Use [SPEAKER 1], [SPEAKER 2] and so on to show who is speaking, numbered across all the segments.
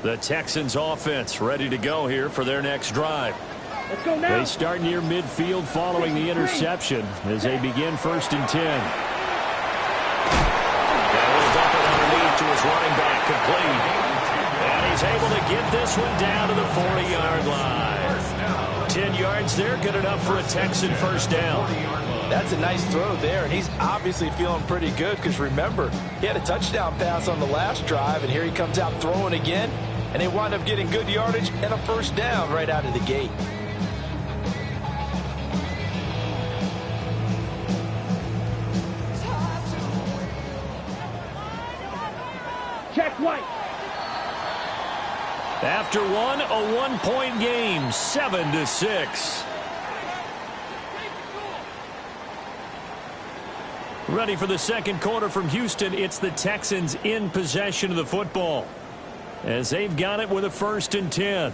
[SPEAKER 1] The Texans offense ready to go here for their next drive.
[SPEAKER 2] Let's go now.
[SPEAKER 1] They start near midfield following the interception as they begin 1st and 10. That will dump it underneath to his running back, complete. And he's able to get this one down to the 40-yard line. 10 yards there, good enough for a Texan first down.
[SPEAKER 3] That's a nice throw there, and he's obviously feeling pretty good because, remember, he had a touchdown pass on the last drive, and here he comes out throwing again, and they wind up getting good yardage and a first down right out of the gate.
[SPEAKER 2] Check White.
[SPEAKER 1] After one, a one-point game, 7-6. Ready for the second quarter from Houston. It's the Texans in possession of the football as they've got it with a 1st and 10.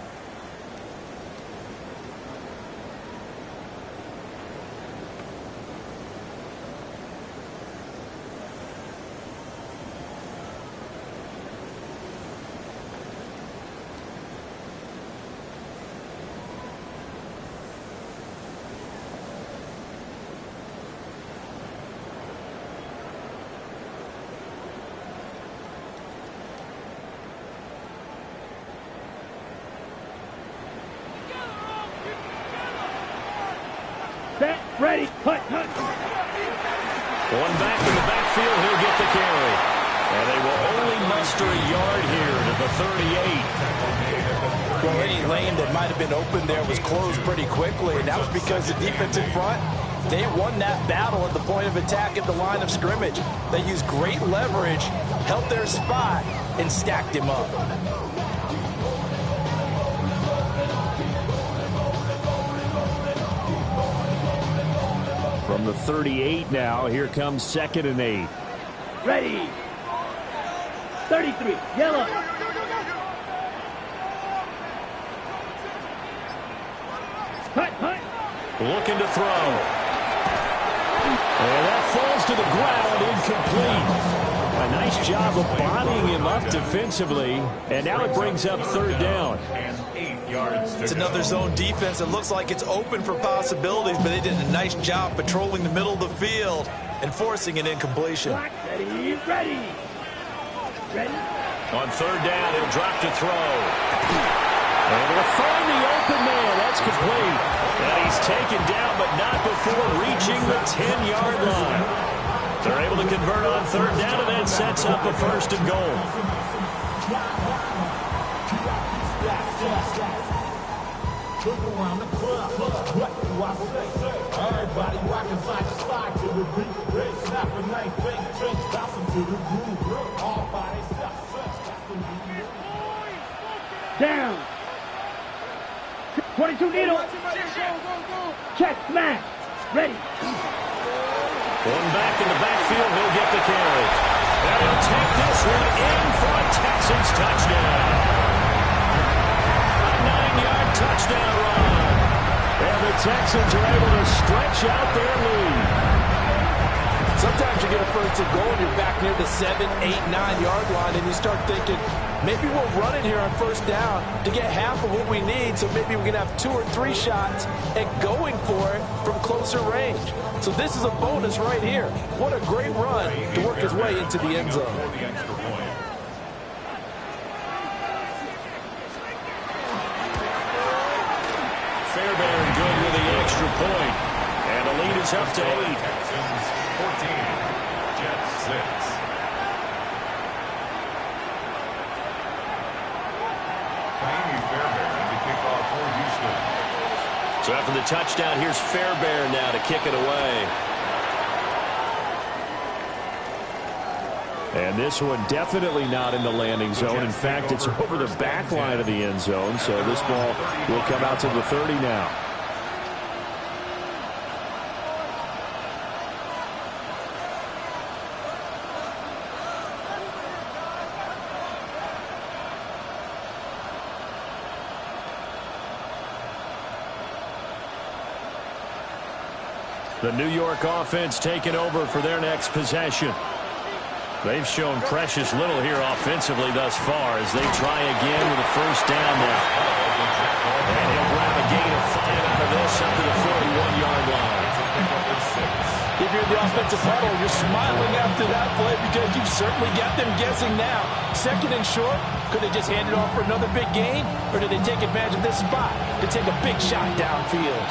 [SPEAKER 2] Set, ready, cut.
[SPEAKER 1] One back in the backfield, he'll get the carry. And they will only muster a yard here to the 38.
[SPEAKER 3] Well, any lane that might have been open there was closed pretty quickly, and that was because the defense in front, they won that battle at the point of attack at the line of scrimmage. They used great leverage, held their spot, and stacked him up.
[SPEAKER 1] From the 38 now, here comes 2nd and 8.
[SPEAKER 2] Ready. 33, yellow. Cut.
[SPEAKER 1] Looking to throw. And that falls to the ground, incomplete. A nice job of bodying him up defensively, and now it brings up 3rd down.
[SPEAKER 3] It's another zone defense. It looks like it's open for possibilities, but they did a nice job patrolling the middle of the field and forcing an incompletion.
[SPEAKER 2] Ready.
[SPEAKER 1] On 3rd down, he'll drop to throw. Able to find the open man. That's complete. And he's taken down, but not before reaching the 10-yard line. They're able to convert on 3rd down, and that sets up a 1st and goal.
[SPEAKER 4] Look around the club, what do I say? Everybody rocking side to side to the beat. Red snapping, night fake, drinks, bouncing to the groove. All bodies stop,
[SPEAKER 2] Down. 22 needle. Check, smash. Ready.
[SPEAKER 1] One back in the backfield, he'll get the carry. And he'll take this one in for a Texans touchdown. 9-yard touchdown run. And the Texans are able to stretch out their lead.
[SPEAKER 3] Sometimes you get a 1st and goal and you're back near the 7, 8, 9-yard line, and you start thinking, maybe we'll run it here on 1st down to get half of what we need, so maybe we can have 2 or 3 shots at going for it from closer range. So this is a bonus right here. What a great run to work his way into the end zone.
[SPEAKER 1] Fairbairn good with the extra point. And the lead is up to 8.
[SPEAKER 5] Texans 14, Jets 6. Fairbairn to kick off for Houston.
[SPEAKER 1] So after the touchdown, here's Fairbairn now to kick it away. And this one definitely not in the landing zone. In fact, it's over the back line of the end zone. So this ball will come out to the 30 now. The New York offense taking over for their next possession. They've shown precious little here offensively thus far as they try again with a first down now. And he'll grab a gain of 5 out of this up to the 41-yard line.
[SPEAKER 3] If you're the offensive huddle, you're smiling after that play because you've certainly got them guessing now. Second and short, could they just hand it off for another big gain? Or did they take advantage of this spot to take a big shot downfield?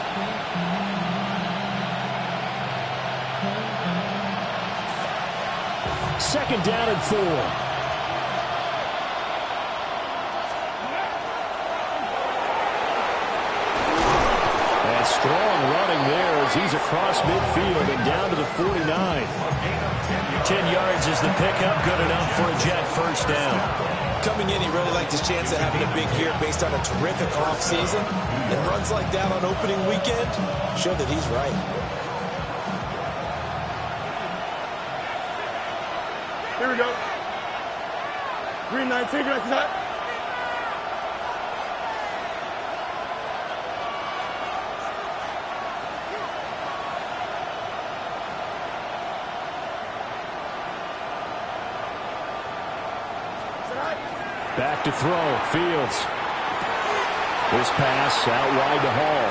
[SPEAKER 1] Second down and 4. And strong running there as he's across midfield and down to the 49. 10 yards is the pickup, good enough for a Jet first down.
[SPEAKER 6] Coming in, he really liked his chance of having a big year based on a terrific offseason. And runs like that on opening weekend show that he's right.
[SPEAKER 2] Here we go. Green 19, direct side.
[SPEAKER 1] Back to throw, Fields. This pass out wide to Hall.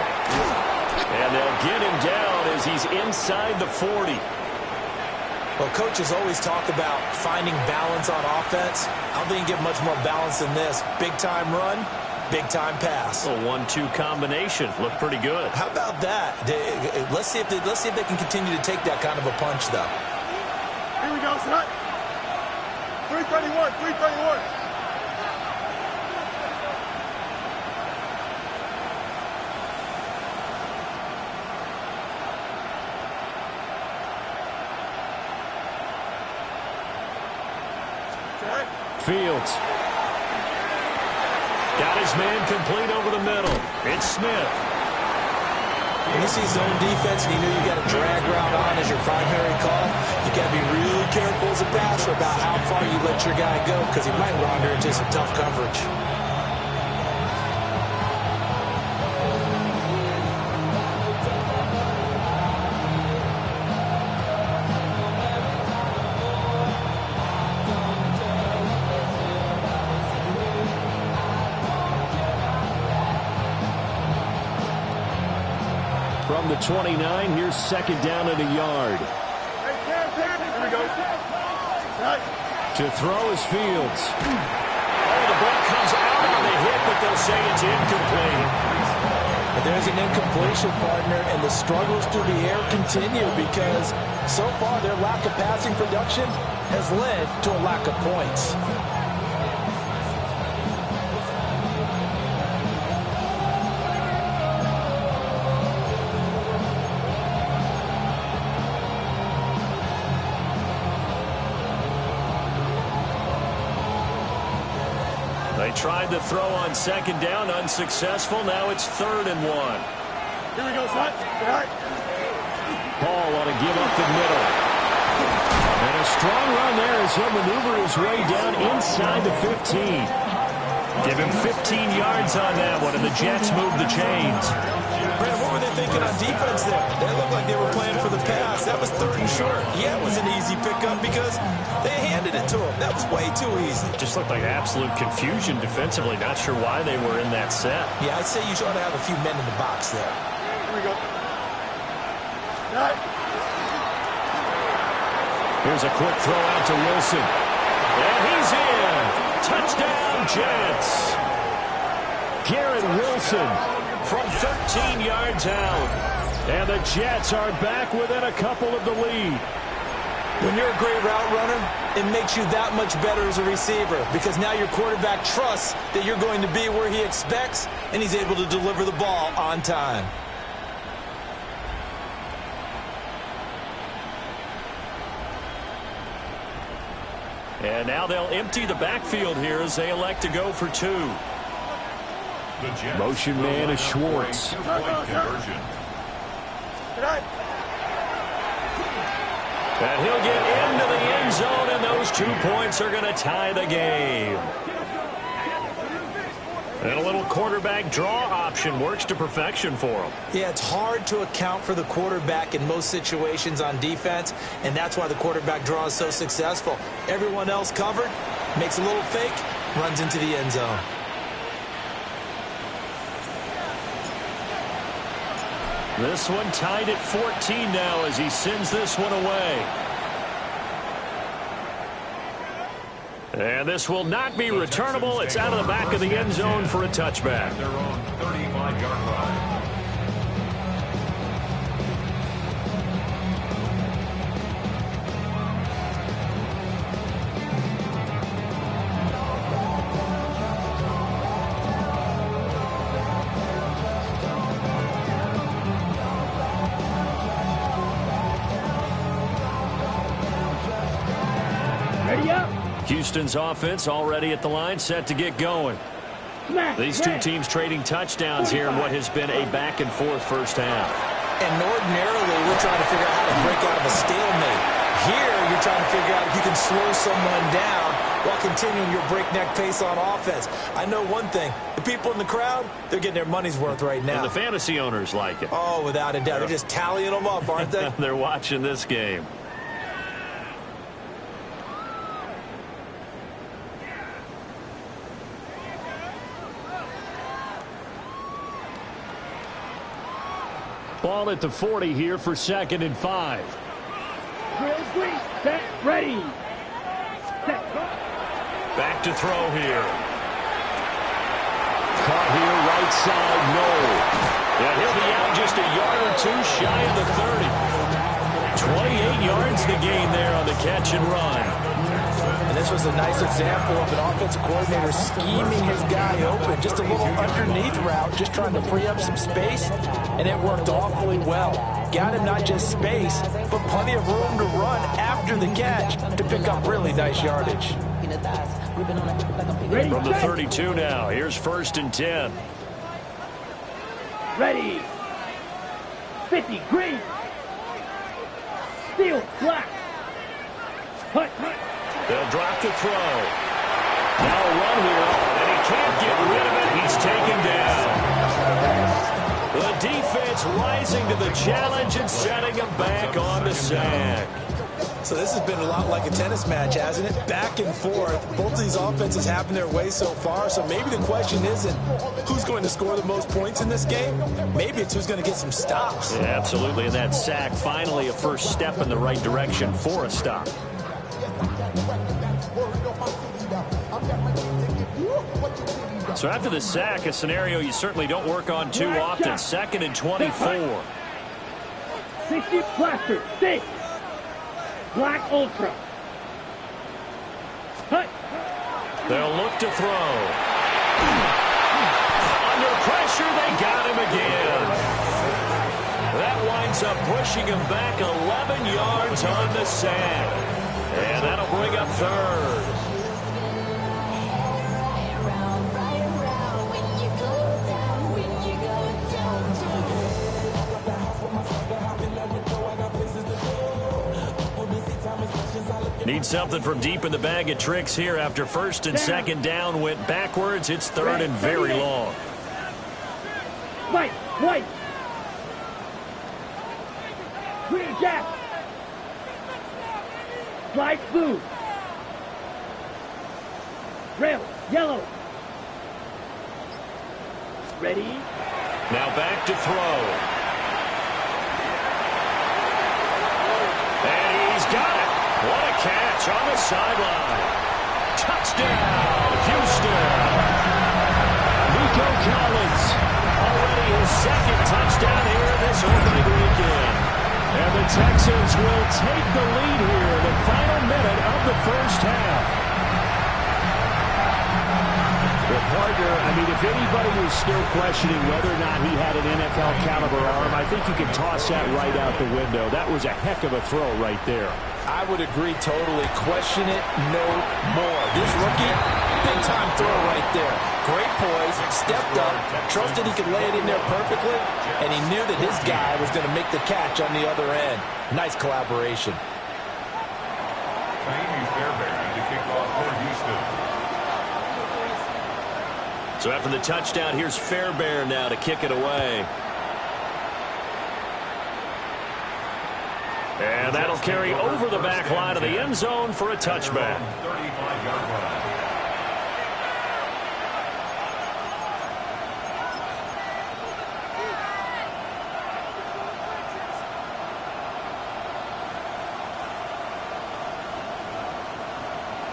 [SPEAKER 1] And they'll get him down as he's inside the 40.
[SPEAKER 6] Well, coaches always talk about finding balance on offense. I don't think you get much more balance than this. Big-time run, big-time pass.
[SPEAKER 1] A 1-2 combination. Looked pretty good.
[SPEAKER 6] How about that? Let's see if they can continue to take that kind of a punch, though.
[SPEAKER 2] Here we go, son. 331, 331.
[SPEAKER 1] Fields. Got his man complete over the middle. It's Smith.
[SPEAKER 6] When you see zone defense and you know you got a drag route on as your primary call, you got to be really careful as a passer about how far you let your guy go because he might wander into some tough coverage.
[SPEAKER 1] From the 29, here's second down and a yard.
[SPEAKER 2] Here we go.
[SPEAKER 1] To throw is Fields. Oh, the ball comes out on the hit, but they'll say it's incomplete.
[SPEAKER 6] But there's an incompletion, partner, and the struggles through the air continue because so far their lack of passing production has led to a lack of points.
[SPEAKER 1] They tried to throw on second down, unsuccessful. Now it's 3rd and 1.
[SPEAKER 2] Here we go, son. All right.
[SPEAKER 1] Paul on a give up the middle. And a strong run there as he'll maneuver his way down inside the 15. Give him 15 yards on that one, and the Jets move the chains.
[SPEAKER 6] Brandon, what were they thinking on defense there? They looked like they were playing for the pass. That was 3rd and short. Yeah, it was an easy pickup because they handed it to him. That was way too easy.
[SPEAKER 1] Just looked like absolute confusion defensively. Not sure why they were in that set.
[SPEAKER 6] Yeah, I'd say you ought to have a few men in the box there.
[SPEAKER 2] Here we go. All right.
[SPEAKER 1] Here's a quick throw out to Wilson. And he's in. Touchdown, Jets. Garrett Wilson from 13 yards out. And the Jets are back within a couple of the lead.
[SPEAKER 6] When you're a great route runner, it makes you that much better as a receiver because now your quarterback trusts that you're going to be where he expects, and he's able to deliver the ball on time.
[SPEAKER 1] And now they'll empty the backfield here as they elect to go for 2. Motion man is Schwartz.
[SPEAKER 5] Conversion.
[SPEAKER 1] And he'll get into the end zone, and those 2 points are going to tie the game. And a little quarterback draw option works to perfection for him.
[SPEAKER 6] Yeah, it's hard to account for the quarterback in most situations on defense, and that's why the quarterback draw is so successful. Everyone else covered, makes a little fake, runs into the end zone.
[SPEAKER 1] This one tied at 14 now as he sends this one away. And this will not be returnable. It's out of the back of the end zone for a touchback.
[SPEAKER 5] Their own 35-yard line.
[SPEAKER 1] Houston's offense already at the line, set to get going. These two teams trading touchdowns here in what has been a back-and-forth first half.
[SPEAKER 6] And ordinarily, we're trying to figure out how to break out of a stalemate. Here, you're trying to figure out if you can slow someone down while continuing your breakneck pace on offense. I know one thing. The people in the crowd, they're getting their money's worth right now.
[SPEAKER 1] And the fantasy owners like it.
[SPEAKER 6] Oh, without a doubt. They're just tallying them up, aren't they?
[SPEAKER 1] They're watching this game. Ball at the 40 here for 2nd and 5.
[SPEAKER 2] Set, ready. Set.
[SPEAKER 1] Back to throw here. Caught here, right side, no. Yeah, he'll be out just a yard or two shy of the 30. 28 yards the gain there on the catch and run.
[SPEAKER 6] And this was a nice example of an offensive coordinator scheming his guy open. Just a little underneath route, just trying to free up some space, and it worked awfully well. Got him not just space, but plenty of room to run after the catch to pick up really nice yardage.
[SPEAKER 1] From the 32 now, here's 1st and 10.
[SPEAKER 2] Ready. 50, green. Steel, black. Hut.
[SPEAKER 1] They'll drop the throw. Now a run here, and he can't get rid of it. He's taken down. The defense rising to the challenge and setting him back on the sack.
[SPEAKER 6] So this has been a lot like a tennis match, hasn't it? Back and forth. Both of these offenses happen their way so far, so maybe the question isn't who's going to score the most points in this game. Maybe it's who's going to get some stops.
[SPEAKER 1] Yeah, absolutely, and that sack finally a first step in the right direction for a stop. So after the sack, a scenario you certainly don't work on too often. 2nd and 24.
[SPEAKER 2] 60 plaster, 6. Black Ultra. Hut.
[SPEAKER 1] They'll look to throw. Under pressure, they got him again. That winds up pushing him back 11 yards on the sack. And that'll bring up 3rd. Need something from deep in the bag of tricks here after 1st and 2nd down went backwards. It's 3rd and very long.
[SPEAKER 2] White. Green jack. Light blue. Rail, yellow. Ready.
[SPEAKER 1] Now back to throw. And he's got it. What a catch on the sideline. Touchdown, Houston. Nico Collins, already his 2nd touchdown here in this opening weekend. And the Texans will take the lead here in the final minute of the first half.
[SPEAKER 7] Well, partner, I mean, if anybody was still questioning whether or not he had an NFL caliber arm, I think you can toss that right out the window. That was a heck of a throw right there.
[SPEAKER 3] I would agree totally. Question it no more. This rookie, big-time throw right there. Great poise, stepped up, trusted he could lay it in there perfectly, and he knew that his guy was going to make the catch on the other end. Nice collaboration.
[SPEAKER 5] Fairbury to kick off for Houston.
[SPEAKER 1] So after the touchdown, here's Fairbairn now to kick it away. And that'll carry over the back line of the end zone for a touchback.
[SPEAKER 5] 35-yard line.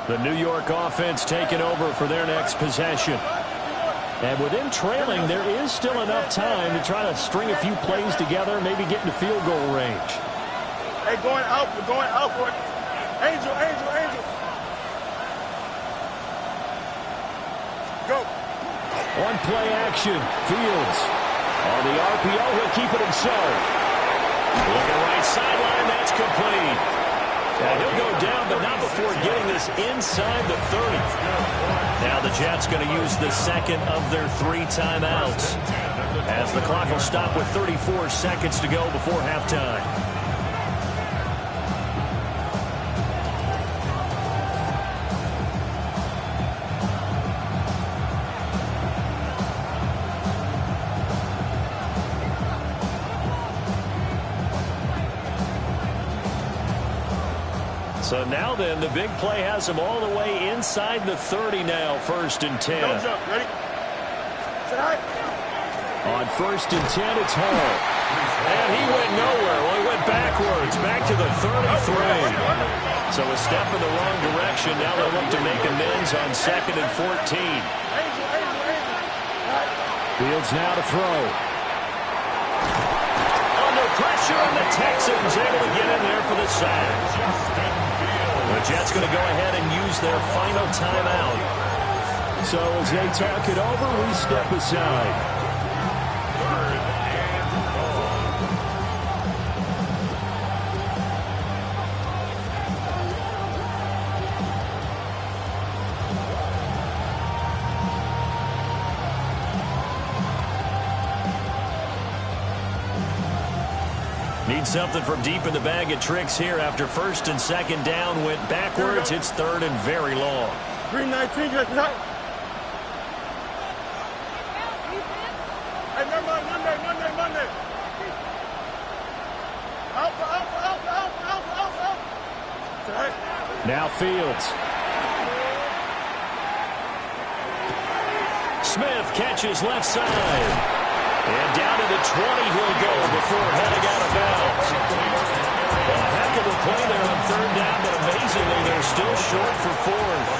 [SPEAKER 1] The New York offense taking over for their next possession. And with them trailing, there is still enough time to try to string a few plays together, maybe get into field goal range.
[SPEAKER 2] Hey, going out, we're going out for it. Angel, Angel, Angel. Go.
[SPEAKER 1] On play action, Fields. On the RPO, he'll keep it himself. Looking right sideline, that's complete. Now he'll go down, but not before getting this inside the 30. Now the Jets going to use the second of their 3 timeouts, as the clock will stop with 34 seconds to go before halftime. So now then, the big play has him all the way inside the 30 now, 1st and 10.
[SPEAKER 2] Don't jump, ready? Sit high.
[SPEAKER 1] On 1st and 10, it's Hall. And he went nowhere. Well, he went backwards, back to the 33. So a step in the wrong direction. Now they look to make amends on 2nd and 14. Fields now to throw. Under pressure, and the Texans able to get in there for the sack. The Jets going to go ahead and use their final timeout. So as they talk it over, we step aside. Need something from deep in the bag of tricks here after 1st and 2nd down went backwards. It's 3rd and very long.
[SPEAKER 2] 319, just out. Hey, never mind, Monday. Alpha.
[SPEAKER 1] Now Fields. Smith catches left side. And down to the 20 he'll go before heading out of bounds. A heck of a play there on 3rd down, but amazingly they're still short for 4th.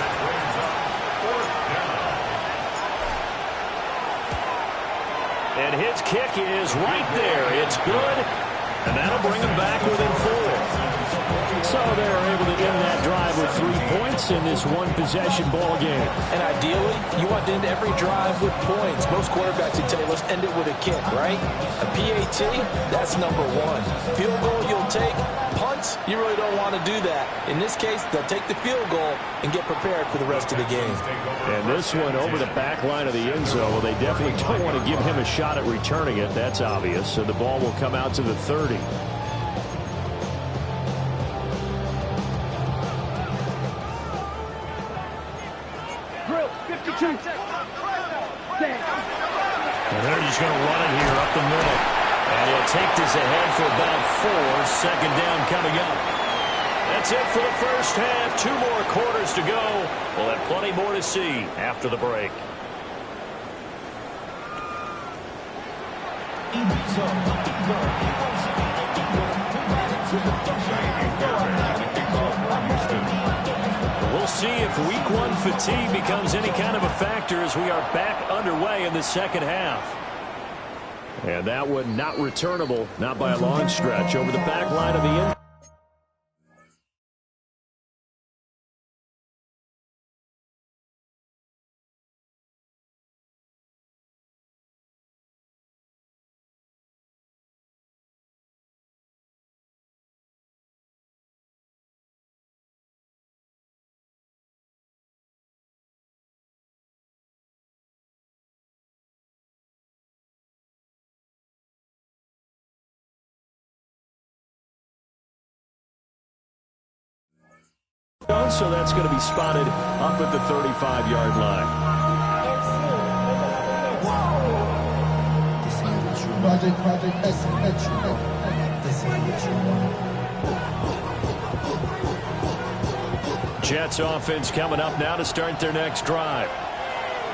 [SPEAKER 1] And his kick is right there. It's good, and that'll bring him back within 4. So they were able to end that drive with 3 points in this one-possession ball game.
[SPEAKER 3] And ideally, you want to end every drive with points. Most quarterbacks at Telos end it with a kick, right? A PAT, that's number 1. Field goal you'll take. Punts, you really don't want to do that. In this case, they'll take the field goal and get prepared for the rest of the game.
[SPEAKER 1] And this one over the back line of the end zone. Well, they definitely don't want to give him a shot at returning it. That's obvious. So the ball will come out to the 30. And they're just going to run it here up the middle. And he'll take this ahead for about 4. 2nd down coming up. That's it for the first half. 2 more quarters to go. We'll have plenty more to see after the break. We'll see if week 1 fatigue becomes any kind of a factor as we are back underway in the second half. And that one not returnable, not by a long stretch, over the back line of the end. So that's going to be spotted up at the 35-yard line. Jets offense coming up now to start their next drive.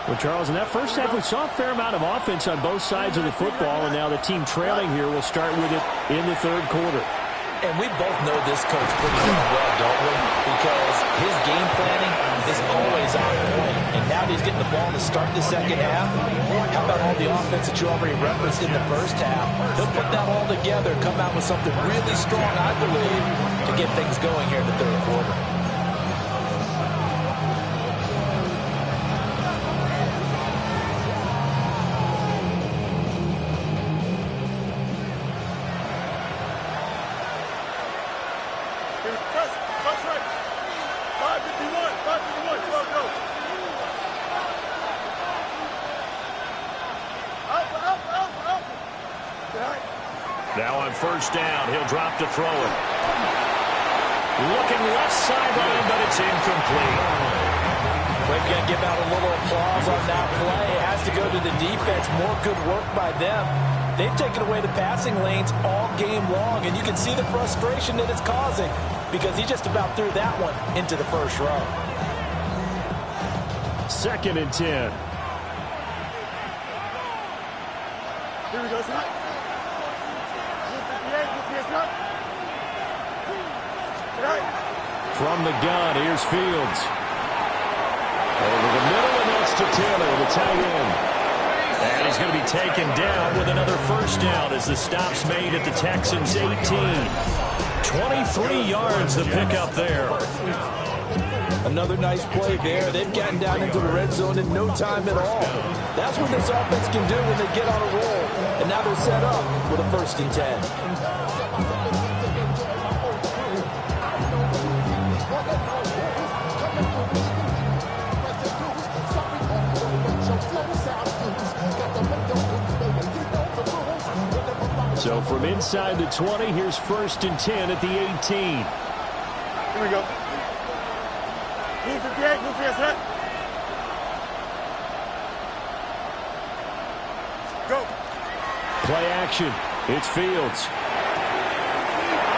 [SPEAKER 7] Well, Charles, in that first half, we saw a fair amount of offense on both sides of the football, and now the team trailing here will start with it in the third quarter.
[SPEAKER 6] And we both know this coach pretty well, don't we? Because his game planning is always on point. And now that he's getting the ball to start the second half, how about all the offense that you already referenced in the first half? He'll put that all together, come out with something really strong, I believe, to get things going here in the third quarter.
[SPEAKER 1] Now on first down, he'll drop to throw it. Looking left sideline, but it's incomplete.
[SPEAKER 6] We've got to give out a little applause on that play. It has to go to the defense. More good work by them. They've taken away the passing lanes all game long, and you can see the frustration that it's causing because he just about threw that one into the first row.
[SPEAKER 7] 2nd and 10.
[SPEAKER 2] Here we go, son.
[SPEAKER 1] From the gun, here's Fields. Over the middle, and that's to Taylor, the tight end. And he's going to be taken down with another first down as the stop's made at the Texans' 18. 23 yards the pickup there.
[SPEAKER 6] Another nice play there. They've gotten down into the red zone in no time at all. That's what this offense can do when they get on a roll. And now they're set up with a 1st and 10.
[SPEAKER 7] So from inside the 20, here's 1st and 10 at the 18.
[SPEAKER 2] Here we go. Move to the edge, move to the set. Go.
[SPEAKER 1] Play action. It's Fields.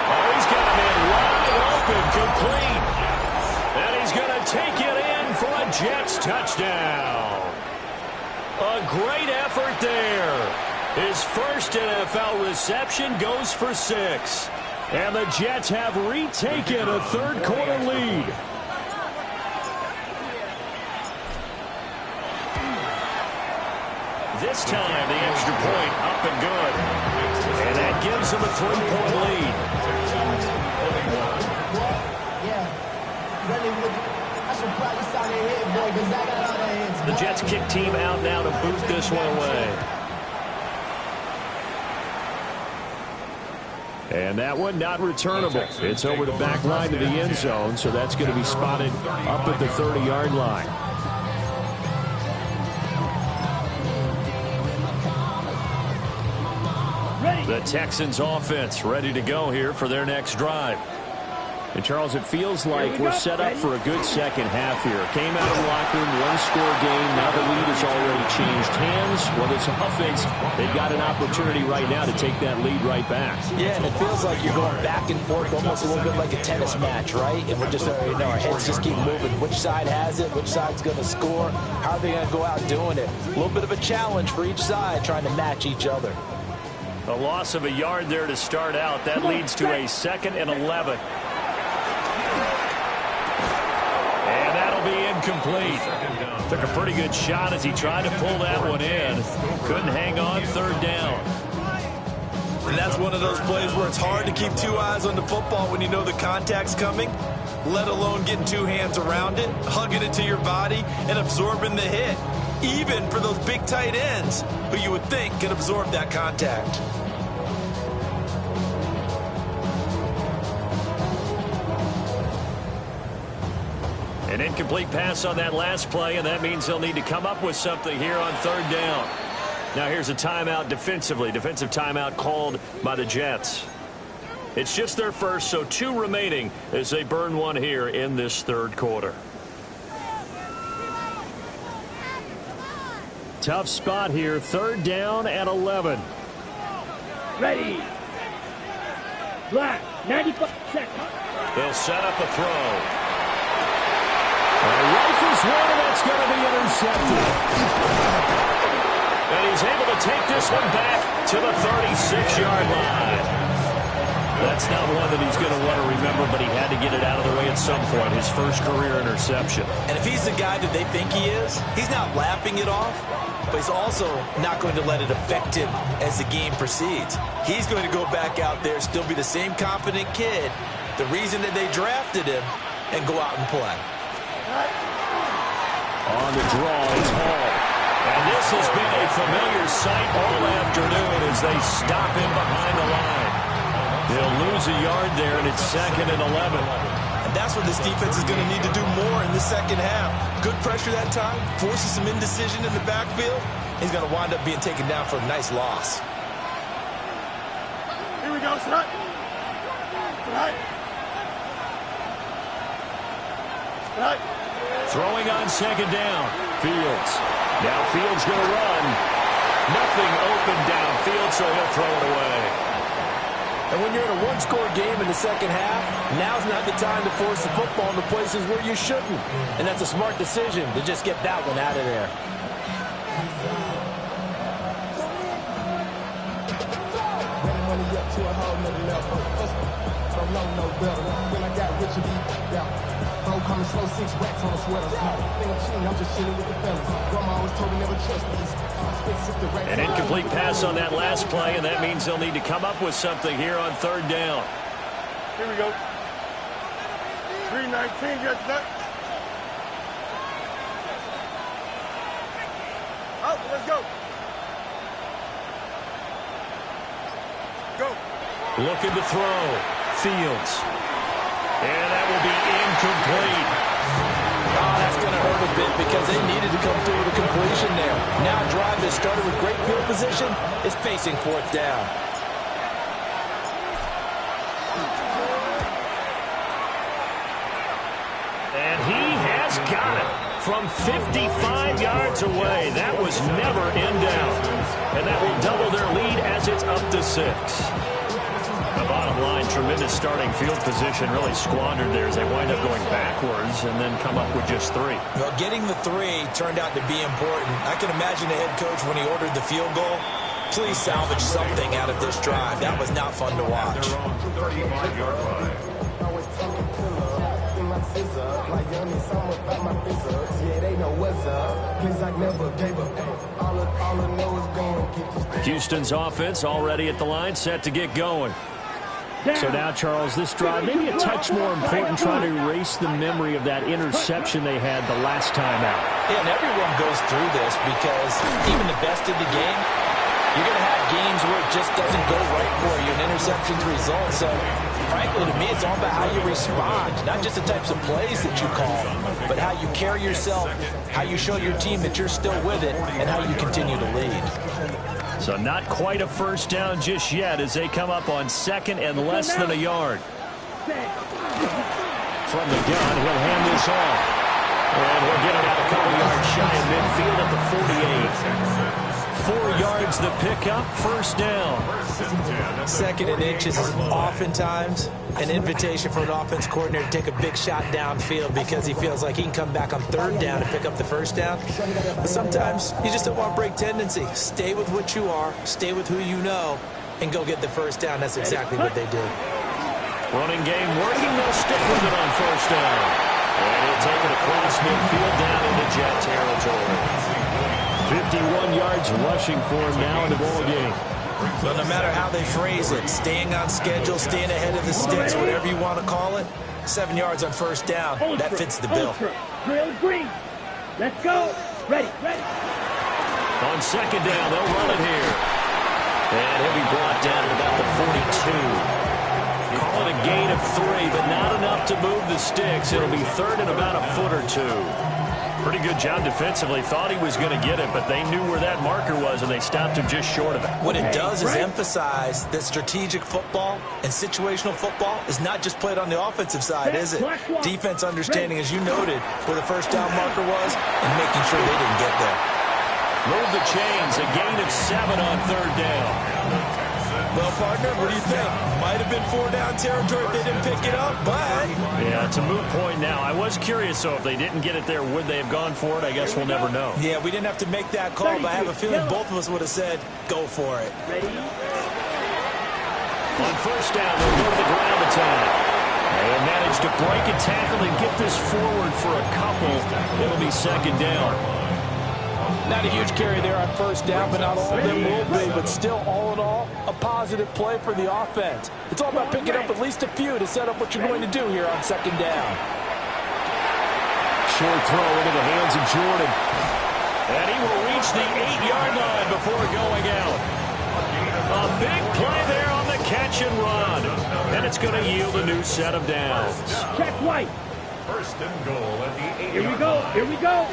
[SPEAKER 1] Oh, he's got a man wide open, complete. And he's going to take it in for a Jets touchdown. A great effort there. His first NFL reception goes for 6. And the Jets have retaken a third quarter lead. This time, the extra point up and good. And that gives them a 3-point lead. The Jets kick team out now to boot this one away. And that one not returnable. It's over the back line to the end zone, so that's going to be spotted up at the 30-yard line. The Texans offense ready to go here for their next drive.
[SPEAKER 7] And, Charles, it feels like we're set up for a good second half here. Came out of the locker room, one-score game. Now the lead has already changed hands. Well, this offense, they've got an opportunity right now to take that lead right back.
[SPEAKER 6] Yeah, and it feels like you're going back and forth, almost a little bit like a tennis match, right? And we're just, our heads just keep moving. Which side has it? Which side's going to score? How are they going to go out doing it? A little bit of a challenge for each side, trying to match each other.
[SPEAKER 1] A loss of a yard there to start out. That leads to a 2nd and 11. And that'll be incomplete. Took a pretty good shot as he tried to pull that one in. Couldn't hang on, 3rd down.
[SPEAKER 3] And that's one of those plays where it's hard to keep 2 eyes on the football when you know the contact's coming, let alone getting 2 hands around it, hugging it to your body, and absorbing the hit. Even for those big tight ends who you would think can absorb that contact.
[SPEAKER 1] An incomplete pass on that last play, and that means they'll need to come up with something here on 3rd down. Now here's a timeout defensively. Defensive timeout called by the Jets. It's just their first, so 2 remaining as they burn one here in this 3rd quarter.
[SPEAKER 7] Tough spot here, 3rd down and 11.
[SPEAKER 8] Ready. Black. 95 seconds.
[SPEAKER 1] They'll set up a throw. Rifles one, and that's going to be intercepted. And he's able to take this one back to the 36-yard line. That's not one that he's going to want to remember, but he had to get it out of the way at some point, his first career interception.
[SPEAKER 6] And if he's the guy that they think he is, he's not laughing it off, but he's also not going to let it affect him as the game proceeds. He's going to go back out there, still be the same confident kid, the reason that they drafted him, and go out and play.
[SPEAKER 1] On the draw, it's Hall. And this has been a familiar sight all afternoon as they stop him behind the line. They'll lose a yard there, and it's 2nd and 11.
[SPEAKER 6] And that's what this defense is going to need to do more in the second half. Good pressure that time, forces some indecision in the backfield. He's going to wind up being taken down for a nice loss.
[SPEAKER 2] Here we go, Scott. Right. Right.
[SPEAKER 1] Throwing on 2nd down. Fields. Now Fields going to run. Nothing open downfield, so he'll throw it away.
[SPEAKER 3] And when you're in a one-score game in the second half, now's not the time to force the football in the places where you shouldn't. And that's a smart decision to just get that one out of there.
[SPEAKER 9] Coming slow, 6 racks on a sweater. I'm just chilling with the fellas. Grandma always told me never trust these.
[SPEAKER 1] An incomplete pass on that last play, and that means they'll need to come up with something here on 3rd down.
[SPEAKER 2] Here we go. 3:19, get that. Out, let's go. Go.
[SPEAKER 1] Looking to throw. Fields. And that will be incomplete.
[SPEAKER 3] Oh, that's going to hurt a bit because they needed to come through with a completion there. Now a drive that started with great field position is facing 4th down.
[SPEAKER 1] And he has got it from 55 yards away. That was never in doubt. And that will double their lead as it's up to 6. The bottom line, tremendous starting field position, really squandered there as they wind up going backwards and then come up with just 3.
[SPEAKER 6] Well, getting the 3 turned out to be important. I can imagine the head coach when he ordered the field goal. Please salvage something out of this drive. That was not fun to watch.
[SPEAKER 5] 35-yard line.
[SPEAKER 1] Houston's offense already at the line, set to get going. So now, Charles, this drive maybe a touch more important, trying to erase the memory of that interception they had the last time out.
[SPEAKER 6] Yeah, and everyone goes through this because even the best of the game, you're going to have games where it just doesn't go right for you, and interceptions result. So, frankly, to me, it's all about how you respond, not just the types of plays that you call, but how you carry yourself, how you show your team that you're still with it, and how you continue to lead.
[SPEAKER 1] So not quite a first down just yet as they come up on 2nd and less than a yard. From the gun, he'll hand this off. And he'll get it out a couple yards shy of midfield at the 48. 4 yards the pickup, first down.
[SPEAKER 6] 2nd and inches is oftentimes an invitation for an offense coordinator to take a big shot downfield because he feels like he can come back on 3rd down and pick up the first down. But sometimes you just don't want to break tendency. Stay with what you are, stay with who you know, and go get the first down. That's exactly what they did.
[SPEAKER 1] Running game working, they'll stick with it on first down. And he'll take it across midfield down into Jet territory. 51 yards rushing for him now in the ball game.
[SPEAKER 6] Well, no matter how they phrase it, staying on schedule, staying ahead of the sticks, whatever you want to call it, 7 yards on first down, that fits the bill.
[SPEAKER 8] Drill green. Let's go. Ready.
[SPEAKER 1] On 2nd down, they'll run it here. And he'll be brought down at about the 42. Call it a gain of 3, but not enough to move the sticks. It'll be 3rd and about a foot or 2. Pretty good job defensively. Thought he was going to get it, but they knew where that marker was, and they stopped him just short of it.
[SPEAKER 6] What it does is emphasize that strategic football and situational football is not just played on the offensive side, is it? Defense understanding, as you noted, where the first down marker was and making sure they didn't get there.
[SPEAKER 1] Move the chains, a gain of 7 on 3rd down.
[SPEAKER 6] Well, partner. What do you think? Might have been 4-down territory if they didn't pick it up, but...
[SPEAKER 7] Yeah, it's a moot point now. I was curious, so if they didn't get it there, would they have gone for it? I guess we'll never know.
[SPEAKER 6] Yeah, we didn't have to make that call, but I have a feeling both of us would have said, go for it.
[SPEAKER 8] Ready?
[SPEAKER 7] On first down, they'll go to the ground attack. They managed to break a tackle and get this forward for a couple. It'll be second down.
[SPEAKER 3] Not a huge carry there on first down, but not all of them will be. But still, all in all, a positive play for the offense. It's all about picking up at least a few to set up what you're going to do here on second down.
[SPEAKER 7] Short throw into the hands of Jordan. And he will reach the 8-yard line before going out. A big play there on the catch and run. And it's going to yield a new set of downs.
[SPEAKER 8] Check White.
[SPEAKER 5] First and goal at the 8-yard line.
[SPEAKER 8] Here we go. Here we go.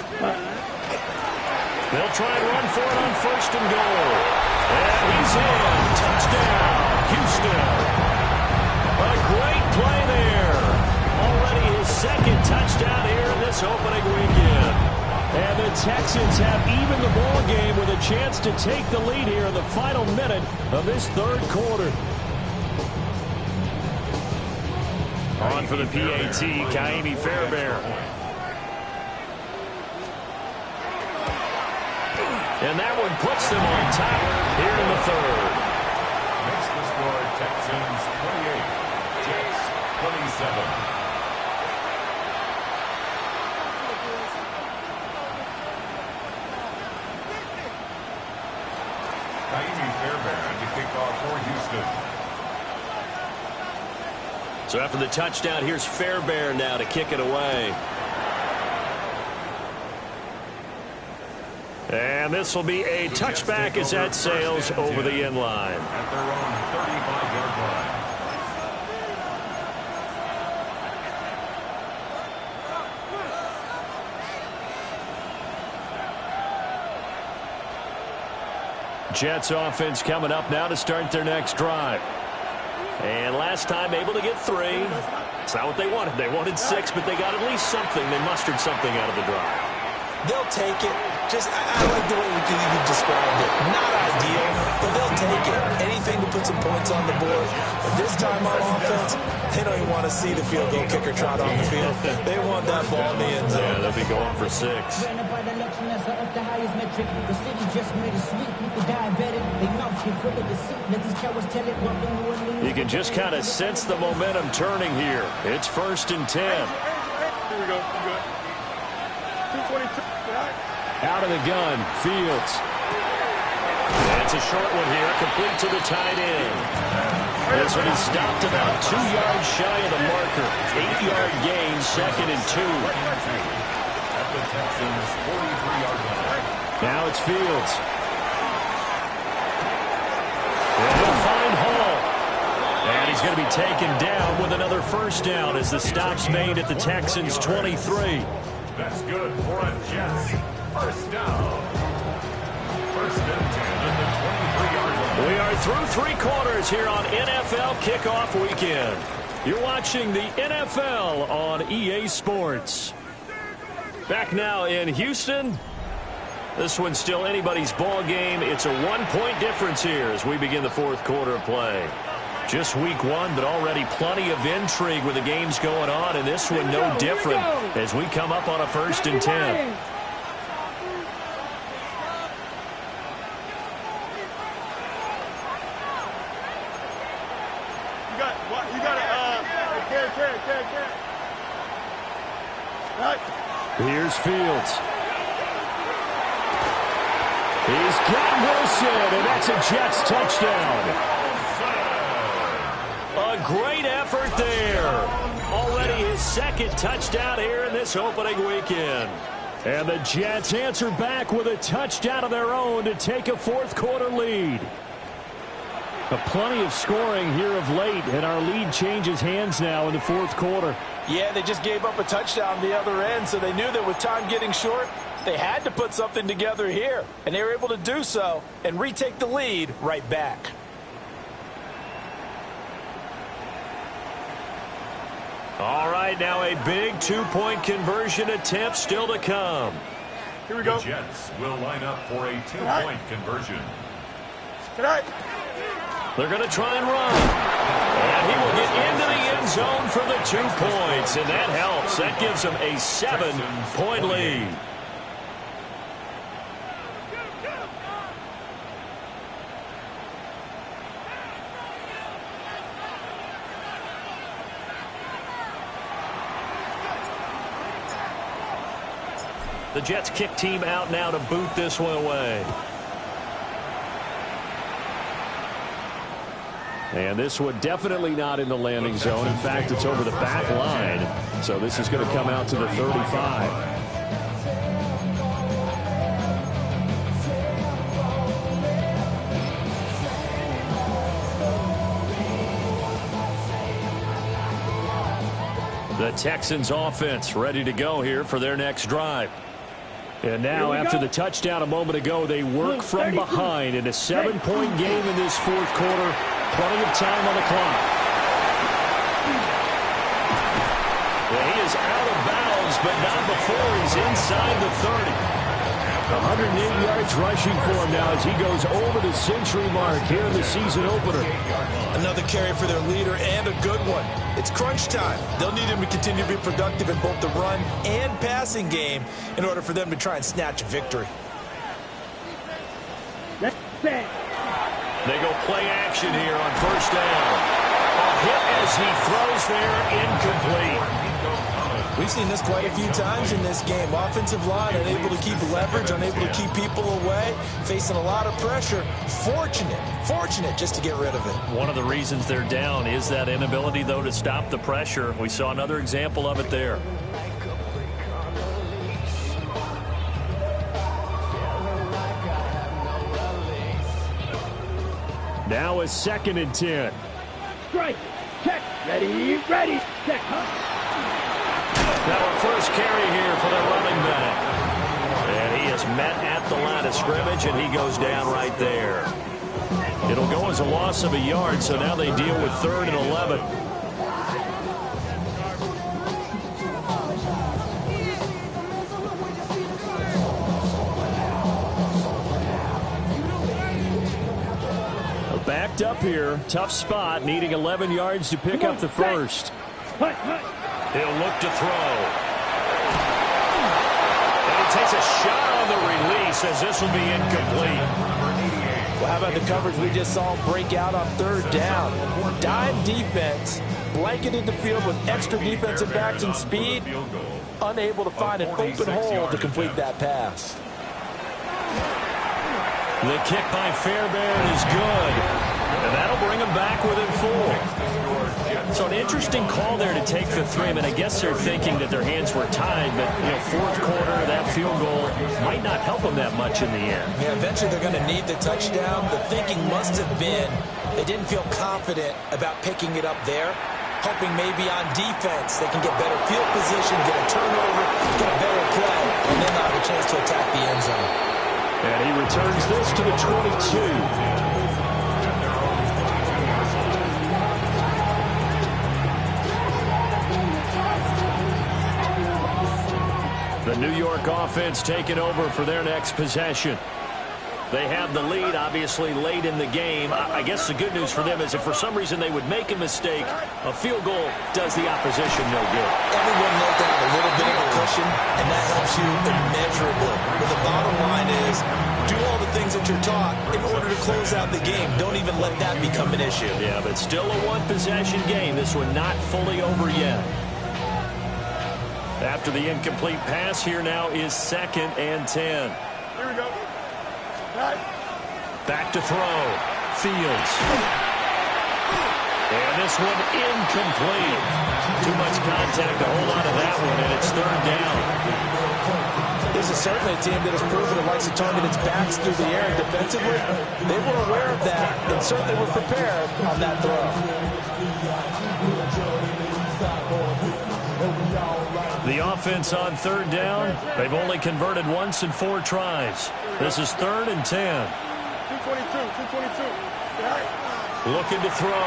[SPEAKER 7] They'll try and run for it on first and goal. And he's in. Touchdown, Houston. A great play there. Already his second touchdown here in this opening weekend. And the Texans have evened the ball game with a chance to take the lead here in the final minute of this third quarter. On for the PAT, Kaimi Fairbairn. And that one puts them on top here in the third.
[SPEAKER 5] Makes the score Texans 28, Jets 27. Kaimi Fairbairn to kick off for Houston.
[SPEAKER 7] So after the touchdown, here's Fairbairn now to kick it away. And this will be a touchback as that sails over the end line.
[SPEAKER 5] At their own 35-yard line.
[SPEAKER 7] Jets offense coming up now to start their next drive. And last time able to get 3. It's not what they wanted. They wanted 6, but they got at least something. They mustered something out of the drive.
[SPEAKER 6] They'll take it. Just, I like the way you described it. Not ideal, but they'll take it. Anything to put some points on the board. But this time on offense, they don't even want to see the field goal kicker trot on the field. They want that ball in the end zone.
[SPEAKER 7] Yeah, they'll be going for 6. You can just kind of sense the momentum turning here. It's first and 10.
[SPEAKER 2] Here we go. We're good. 222.
[SPEAKER 7] Out of the gun, Fields. That's a short one here, complete to the tight end. This one is stopped about 2 yards shy of the marker. 8-yard gain, second and 2.
[SPEAKER 5] At the Texans 43-yard line.
[SPEAKER 7] Now it's Fields. And he'll find Hall. And he's going to be taken down with another first down as the stop's made at the Texans 23.
[SPEAKER 5] That's good for a Jets. First down. First and 10 in the 23-yard line.
[SPEAKER 7] We are through 3 quarters here on NFL Kickoff Weekend. You're watching the NFL on EA Sports. Back now in Houston. This one's still anybody's ball game. It's a 1-point difference here as we begin the fourth quarter of play. Just week 1, but already plenty of intrigue with the games going on, and this one no different as we come up on a first and 10. Here's Fields. He's got Wilson, and that's a Jets touchdown. A great effort there. Already his second touchdown here in this opening weekend. And the Jets answer back with a touchdown of their own to take a fourth quarter lead. Plenty of scoring here of late, and our lead changes hands now in the fourth quarter.
[SPEAKER 3] Yeah, they just gave up a touchdown the other end, so they knew that with time getting short, they had to put something together here. And they were able to do so and retake the lead right back.
[SPEAKER 7] All right, now a big 2-point conversion attempt still to come.
[SPEAKER 2] Here we go.
[SPEAKER 5] The Jets will line up for a 2-point conversion.
[SPEAKER 2] Tonight.
[SPEAKER 1] They're going to try and run. And he will get into the end zone for the 2 points. And that helps. That gives them a 7-point lead. The Jets kick team out now to boot this one away. And this one definitely not in the landing zone. In fact, it's over the back line. So this is going to come out to the 35. The Texans offense ready to go here for their next drive. And now, after the touchdown a moment ago, they work from behind in a 7-point game in this 4th quarter. Plenty of time on the clock. He is out of bounds, but not before he's inside the 30. 108 yards rushing for him now as he goes over the century mark here in the season opener.
[SPEAKER 6] Another carry for their leader and a good one. It's crunch time. They'll need him to continue to be productive in both the run and passing game in order for them to try and snatch a victory.
[SPEAKER 8] That's it.
[SPEAKER 1] They go play action here on first down. A hit as he throws there, incomplete.
[SPEAKER 6] We've seen this quite a few times in this game. Offensive line unable to keep leverage, unable to keep people away, facing a lot of pressure. Fortunate just to get rid of it.
[SPEAKER 1] One of the reasons they're down is that inability, though, to stop the pressure. We saw another example of it there.
[SPEAKER 7] Now a 2nd and 10.
[SPEAKER 8] Strike. Check. Ready. Check. Huh?
[SPEAKER 1] Now a first carry here for the running back. And he is met at the line of scrimmage, and he goes down right there. It'll go as a loss of a yard, so now they deal with 3rd and 11.
[SPEAKER 7] Backed up here. Tough spot, needing 11 yards to pick up the first.
[SPEAKER 1] He'll look to throw. And he takes a shot on the release as this will be incomplete.
[SPEAKER 6] Well, how about the coverage we just saw break out on 3rd down? Dime defense, blanketed the field with extra defensive backs and speed, unable to find an open hole to complete that pass.
[SPEAKER 1] The kick by Fairbairn is good. And that'll bring him back within 4. So an interesting call there to take the 3. I mean, I guess they're thinking that their hands were tied, but, 4th quarter, that field goal might not help them that much in the end.
[SPEAKER 6] Yeah, eventually they're going to need the touchdown. The thinking must have been they didn't feel confident about picking it up there, hoping maybe on defense they can get better field position, get a turnover, get a better play, and then they'll have a chance to attack the end zone.
[SPEAKER 7] And he returns this to the 22.
[SPEAKER 1] The New York offense taking over for their next possession. They have the lead, obviously, late in the game. I guess the good news for them is if for some reason they would make a mistake, a field goal does the opposition no good.
[SPEAKER 6] Everyone knows they have a little bit of a cushion, and that helps you immeasurably. But the bottom line is, do all the things that you're taught in order to close out the game. Don't even let that become an issue.
[SPEAKER 1] Yeah, but still a one-possession game. This one not fully over yet. After the incomplete pass, here now is 2nd and 10.
[SPEAKER 2] Here we go.
[SPEAKER 1] Back to throw. Fields. And this one incomplete. Too much contact to hold on to that one, and it's 3rd down.
[SPEAKER 6] This is certainly a team that has proven it likes to target its backs through the air. And defensively, they were aware of that and certainly were prepared on that throw.
[SPEAKER 1] The offense on 3rd down, they've only converted once in 4 tries. This is 3rd and 10.
[SPEAKER 2] 222.
[SPEAKER 1] Looking to throw.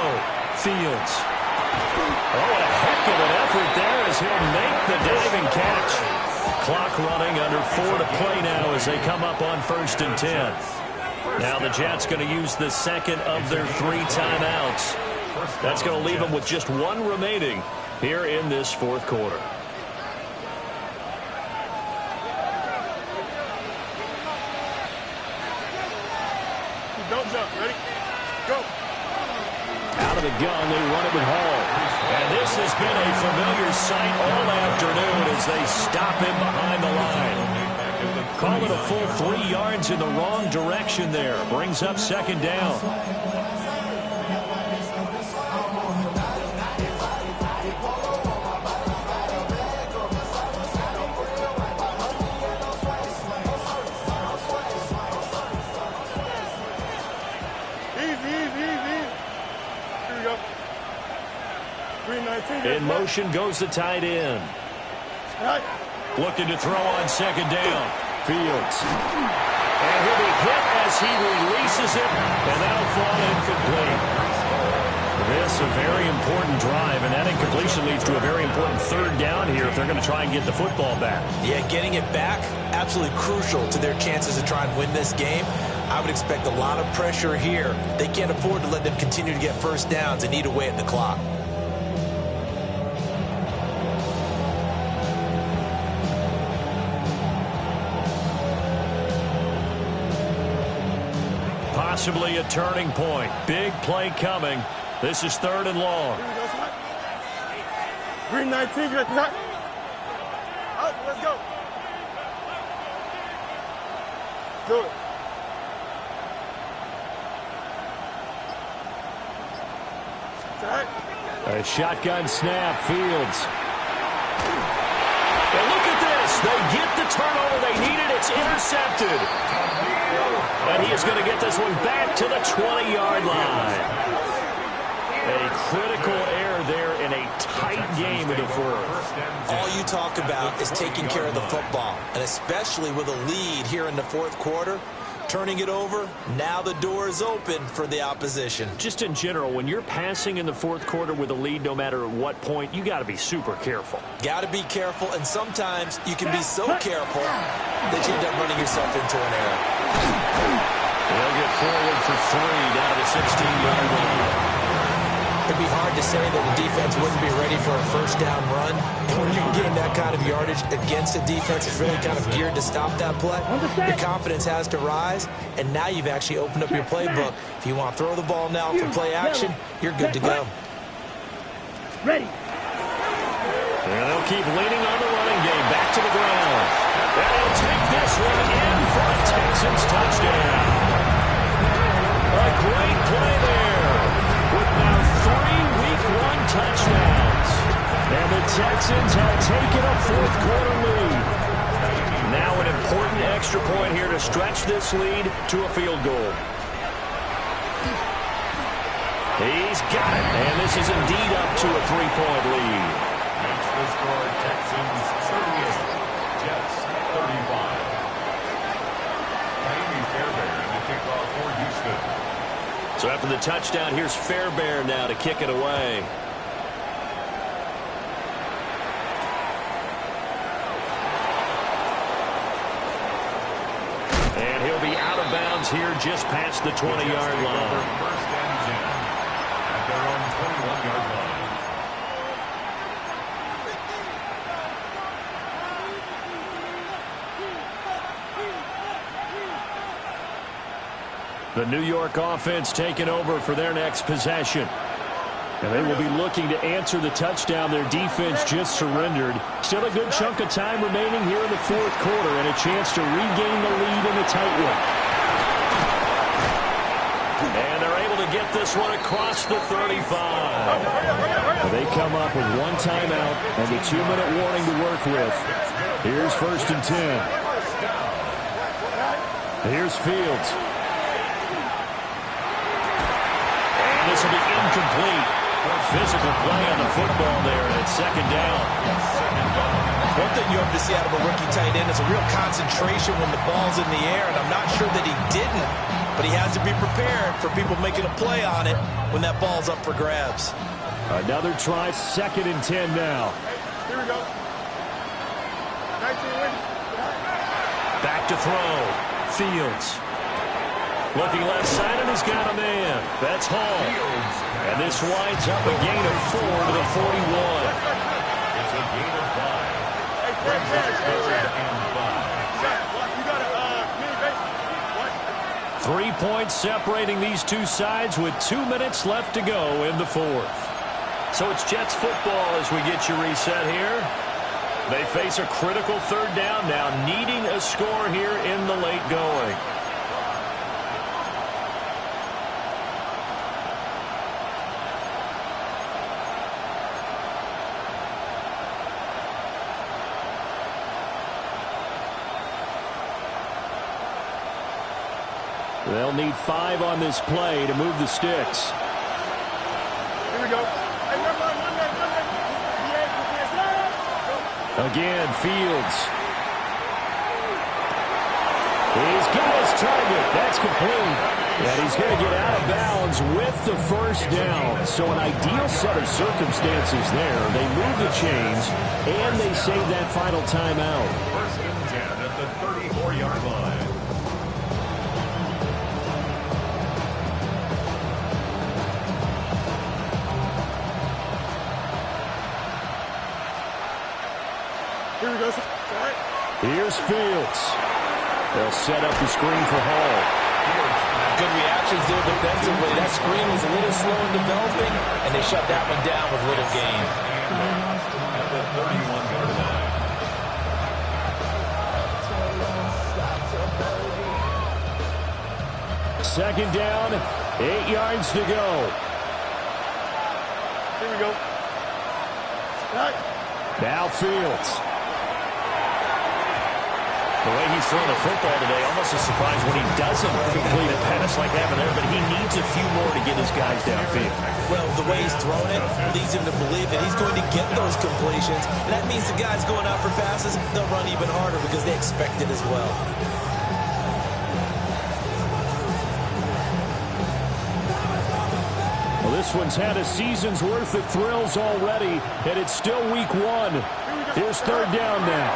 [SPEAKER 1] Fields. Oh, what a heck of an effort there as he'll make the diving catch. Clock running, under 4 to play now as they come up on 1st and 10. Now the Jets going to use the second of their 3 timeouts. That's going to leave them with just 1 remaining here in this fourth quarter.
[SPEAKER 2] Don't jump. Ready? Go.
[SPEAKER 1] Out of the gun, they run it with Hall. And this has been a familiar sight all afternoon as they stop him behind the line. Call it a full 3 yards in the wrong direction there. Brings up second down. In motion goes the tight end. Looking to throw on second down. Fields. And he'll be hit as he releases it, and that'll fall incomplete. This a very important drive, and that incompletion leads to a very important third down here if they're going to try and get the football back.
[SPEAKER 6] Yeah, getting it back, absolutely crucial to their chances to try and win this game. I would expect a lot of pressure here. They can't afford to let them continue to get first downs and eat away at the clock.
[SPEAKER 1] Possibly a turning point. Big play coming. This is 3rd and long.
[SPEAKER 2] Green 19, let's go. Do it.
[SPEAKER 1] A shotgun snap. Fields. And look at this. They get the turnover they needed. It's intercepted. And he is going to get this one back to the 20-yard line. A critical error there in a tight game in the fourth.
[SPEAKER 6] All you talk about is taking care of the football, and especially with a lead here in the fourth quarter. Turning it over, now the door is open for the opposition.
[SPEAKER 1] Just in general, when you're passing in the fourth quarter with a lead, no matter at what point, you got to be super careful.
[SPEAKER 6] Got to be careful, and sometimes you can be so careful that you end up running yourself into an error.
[SPEAKER 1] They'll get forward for 3 down to the 16-yard line.
[SPEAKER 6] It'd be hard to say that the defense wouldn't be ready for a first down run. And when you gain that kind of yardage against a defense that's really kind of geared to stop that play, your confidence has to rise, and now you've actually opened up your playbook. If you want to throw the ball now for play action, you're good to go.
[SPEAKER 8] Ready.
[SPEAKER 1] And they'll keep leaning on the running game. Back to the ground. And they'll take this one in for a Texans touchdown. A great play there. With now 3 Week 1 touchdowns. And the Texans have taken a fourth quarter lead. Now an important extra point here to stretch this lead to a field goal. He's got it. And this is indeed up to a 3-point lead.
[SPEAKER 5] Makes the score Texans 38, Jets 35. Amy Fairbairn to kick off for Houston.
[SPEAKER 1] So after the touchdown, here's Fairbairn now to kick it away. And he'll be out of bounds here just past the 20-yard line.
[SPEAKER 5] First and 10 at their own 21-yard line.
[SPEAKER 1] The New York offense taking over for their next possession. And they will be looking to answer the touchdown their defense just surrendered. Still a good chunk of time remaining here in the fourth quarter and a chance to regain the lead in the tight one. And they're able to get this one across the 35. They come up with 1 timeout and a 2-minute warning to work with. Here's 1st and 10. Here's Fields. This will be incomplete. Physical play on the football there, and it's 2nd down.
[SPEAKER 6] One thing you hope to see out of a rookie tight end is a real concentration when the ball's in the air, and I'm not sure that he didn't, but he has to be prepared for people making a play on it when that ball's up for grabs.
[SPEAKER 1] Another try, 2nd and 10 now.
[SPEAKER 2] Here we go. 19 wins.
[SPEAKER 1] Back to throw. Fields. Looking left side, and he's got a man. That's Hall. And this winds up a gain of 4 to the 41.
[SPEAKER 5] It's a gain of 5. Brings up 3rd and 5.
[SPEAKER 1] 3 points separating these two sides with 2 minutes left to go in the 4th. So it's Jets football as we get you reset here. They face a critical 3rd down now, needing a score here in the late going.
[SPEAKER 7] They'll need 5 on this play to move the sticks.
[SPEAKER 2] Here we go. Hey, one more.
[SPEAKER 7] Again, Fields. He's got his target. That's complete. And he's going to get out of bounds with the first down. So an ideal set of circumstances there. They move the chains, and they save that final timeout.
[SPEAKER 5] 1st and 10 at the 34-yard line.
[SPEAKER 2] Here we go.
[SPEAKER 7] Here's Fields. They'll set up the screen for Hall.
[SPEAKER 6] Good reactions there defensively. That screen was a little slow in developing, and they shut that one down with little gain.
[SPEAKER 5] At the 31-yard line.
[SPEAKER 7] Second down, 8 yards to go.
[SPEAKER 2] Here we go. Right.
[SPEAKER 7] Now Fields.
[SPEAKER 1] The way he's throwing the football today, almost a surprise when he doesn't complete a pass like having there, but he needs a few more to get his guys downfield.
[SPEAKER 6] Well, the way he's throwing it leads him to believe that he's going to get those completions. And that means the guys going out for passes, they'll run even harder because they expect it as well.
[SPEAKER 7] Well, this one's had a season's worth of thrills already, and it's still week 1. Here's 3rd down now.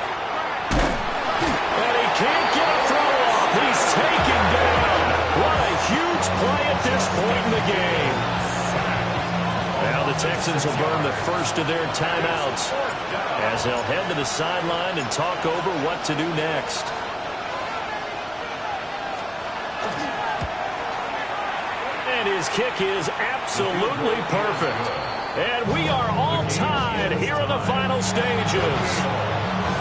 [SPEAKER 1] And he can't get a throw off. He's taken down. What a huge play at this point in the game. Now the Texans will burn the first of their timeouts as they'll head to the sideline and talk over what to do next. And his kick is absolutely perfect. And we are all tied here in the final stages.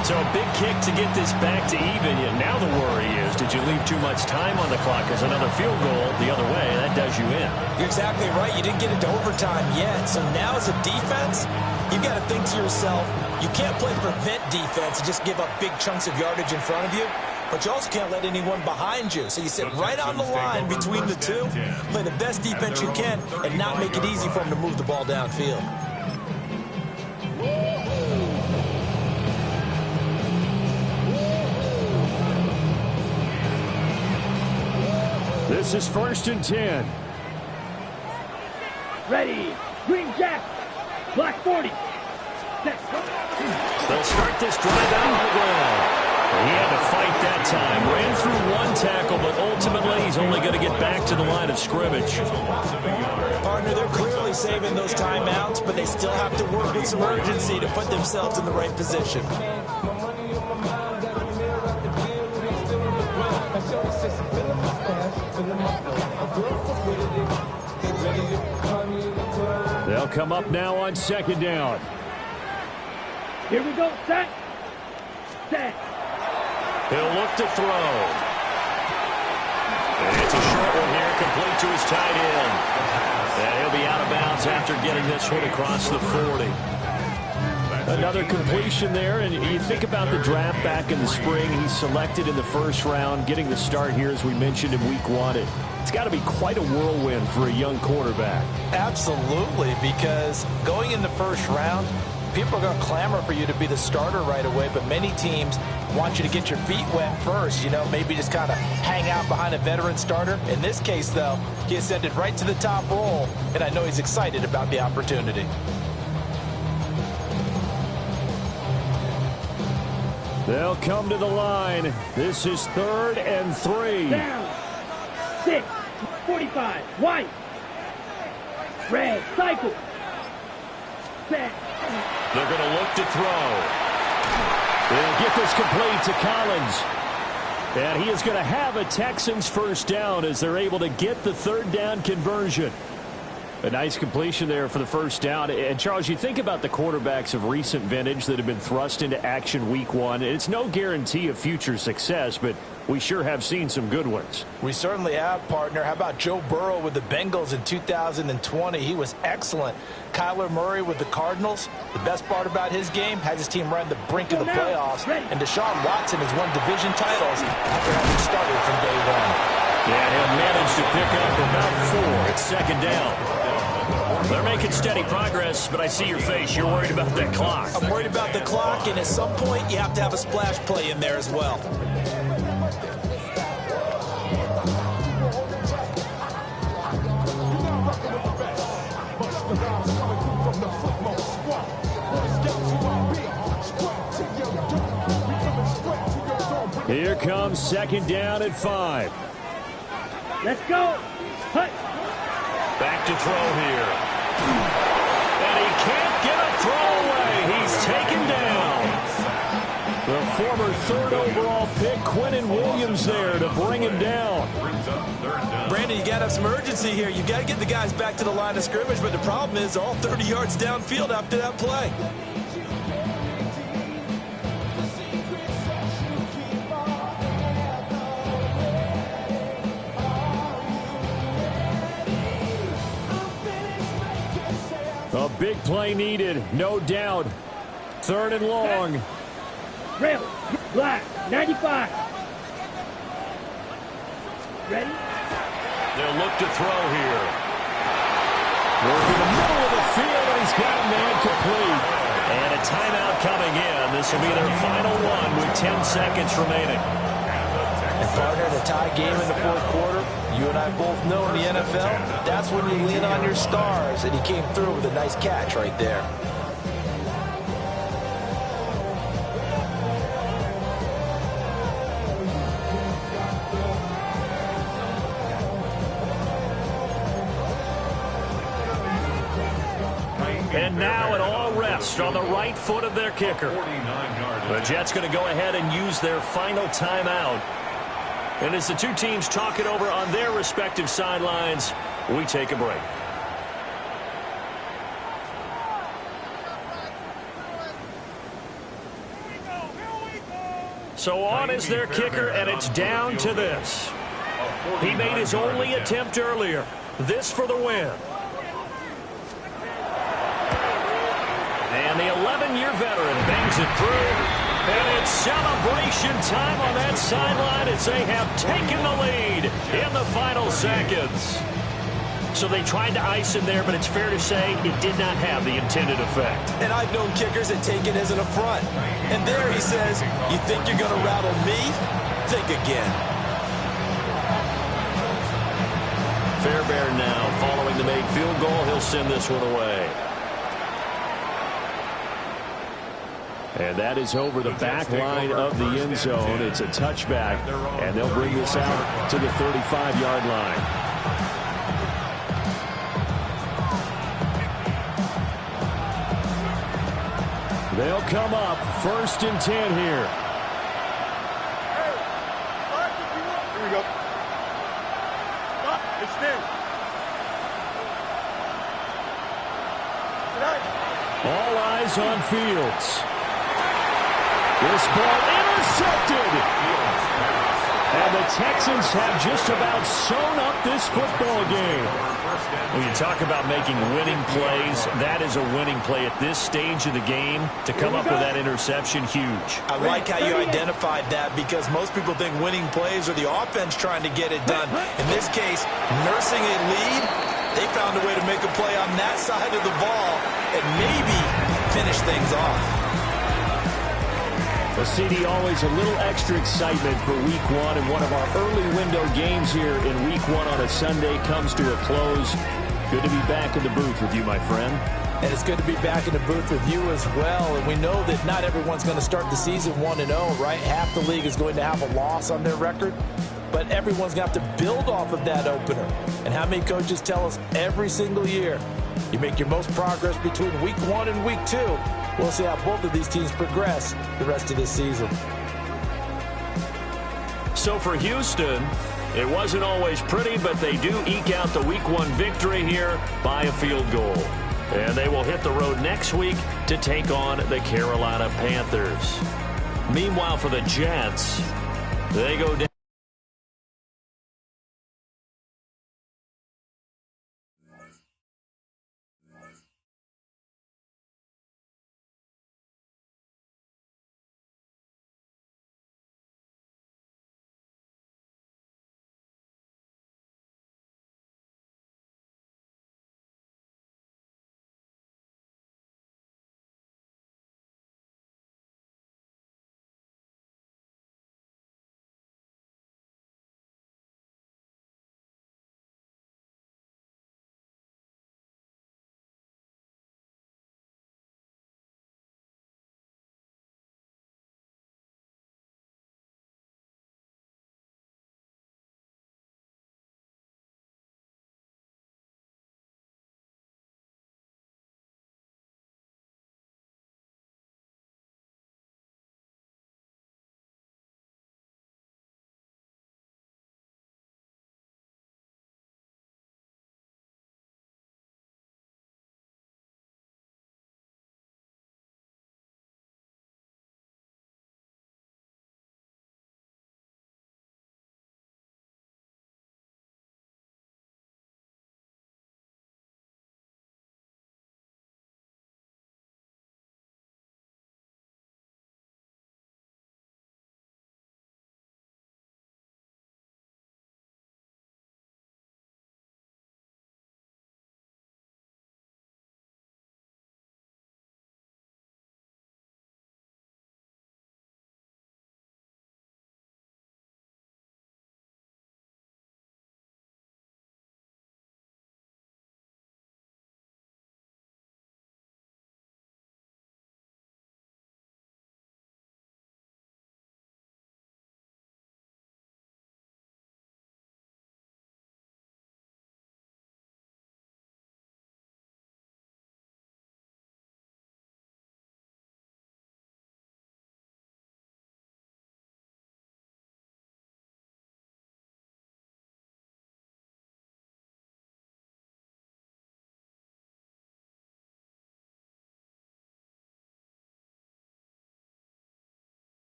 [SPEAKER 1] So a big kick to get this back to even. Now the worry is, did you leave too much time on the clock? Because another field goal the other way, that does you in.
[SPEAKER 6] You're exactly right. You didn't get into overtime yet. So now as a defense, you've got to think to yourself, you can't play prevent defense and just give up big chunks of yardage in front of you. But you also can't let anyone behind you. So you sit right on the line between the two, play the best defense you can, and not make it easy for them to move the ball downfield.
[SPEAKER 7] This is 1st and 10.
[SPEAKER 8] Ready. Green Jack. Black 40.
[SPEAKER 1] They'll start this drive out on the ground. He had to fight that time. Ran through one tackle, but ultimately he's only going to get back to the line of scrimmage.
[SPEAKER 6] Partner, they're clearly saving those timeouts, but they still have to work with some urgency to put themselves in the right position.
[SPEAKER 7] They'll come up now on 2nd down.
[SPEAKER 8] Here we go. Set. Set.
[SPEAKER 1] He'll look to throw. And it's a short one here, complete to his tight end. And he'll be out of bounds after getting this one across the 40.
[SPEAKER 7] Another completion there, and you think about the draft back in the spring. He's selected in the 1st round, getting the start here, as we mentioned, in week 1. It's got to be quite a whirlwind for a young quarterback.
[SPEAKER 6] Absolutely, because going in the 1st round, people are going to clamor for you to be the starter right away, but many teams want you to get your feet wet first, maybe just kind of hang out behind a veteran starter. In this case, though, he ascended right to the top role, and I know he's excited about the opportunity.
[SPEAKER 7] They'll come to the line. This is 3rd and 3.
[SPEAKER 8] Down. 6, 45, white. Red, cycle. Set.
[SPEAKER 1] They're going to look to throw. They'll get this complete to Collins. And he is going to have a Texans first down as they're able to get the third down conversion. A nice completion there for the first down. And, Charles, you think about the quarterbacks of recent vintage that have been thrust into action week one. It's no guarantee of future success, but we sure have seen some good ones.
[SPEAKER 6] We certainly have, partner. How about Joe Burrow with the Bengals in 2020? He was excellent. Kyler Murray with the Cardinals. The best part about his game has his team right on the brink of the playoffs. And Deshaun Watson has won division titles after having started from day one.
[SPEAKER 1] Yeah, he'll manage to pick up about 4 at second down. They're making steady progress, but I see your face. You're worried about that clock.
[SPEAKER 6] I'm worried about the clock, and at some point, you have to have a splash play in there as well.
[SPEAKER 1] Here comes second down at 5.
[SPEAKER 8] Let's go. Hut.
[SPEAKER 1] Back to throw here. And he can't get a throw away. He's taken down. The former 3rd overall pick, Quinnen Williams, there to bring him down.
[SPEAKER 6] Brandon, you got to have some urgency here. You got to get the guys back to the line of scrimmage, but the problem is all 30 yards downfield after that play.
[SPEAKER 1] A big play needed, no doubt. 3rd and long.
[SPEAKER 8] Rail, black, 95. Ready?
[SPEAKER 1] They'll look to throw here. Working the middle of the field, and he's got a man complete. And a timeout coming in. This will be their final one with 10 seconds remaining.
[SPEAKER 6] And partner, in a tie game in the 4th quarter, you and I both know in the NFL, that's when you lean on your stars, and he came through with a nice catch right there.
[SPEAKER 1] And now it all rests on the right foot of their kicker. The Jets going to go ahead and use their final timeout. And as the two teams talk it over on their respective sidelines, we take a break. So on is their kicker, and it's down to this. He made his only attempt earlier. This for the win. And the 11-year veteran bangs it through. And it's celebration time on that sideline as they have taken the lead in the final seconds. So they tried to ice him there, but it's fair to say it did not have the intended effect.
[SPEAKER 6] And I've known kickers that take it as an affront. And there he says, you think you're going to rattle me? Think again.
[SPEAKER 1] Fairbairn now following the made field goal. He'll send this one away. And that is over the back line of the end zone. It's a touchback, and they'll bring this out to the 35-yard line. They'll come up 1st and 10 here.
[SPEAKER 2] Here we go. Stop. Extend.
[SPEAKER 1] All eyes on Fields. This ball intercepted. And the Texans have just about sewn up this football game. When you talk about making winning plays, that is a winning play at this stage of the game. To come up with that interception, huge.
[SPEAKER 6] I like how you identified that because most people think winning plays are the offense trying to get it done. In this case, nursing a lead, they found a way to make a play on that side of the ball and maybe finish things off.
[SPEAKER 1] Well, CD, always a little extra excitement for week one, and one of our early window games here in week one on a Sunday comes to a close. Good to be back in the booth with you, my friend.
[SPEAKER 6] And it's good to be back in the booth with you as well. And we know that not everyone's going to start the season 1-0, right? Half the league is going to have a loss on their record.
[SPEAKER 3] but everyone's going to have to build off of that opener. And how many coaches tell us every single year, you make your most progress between week 1 and week 2. We'll see how both of these teams progress the rest of this season.
[SPEAKER 7] So for Houston, it wasn't always pretty, but they do eke out the week 1 victory here by a field goal. And they will hit the road next week to take on the Carolina Panthers. Meanwhile, for the Jets, they go down.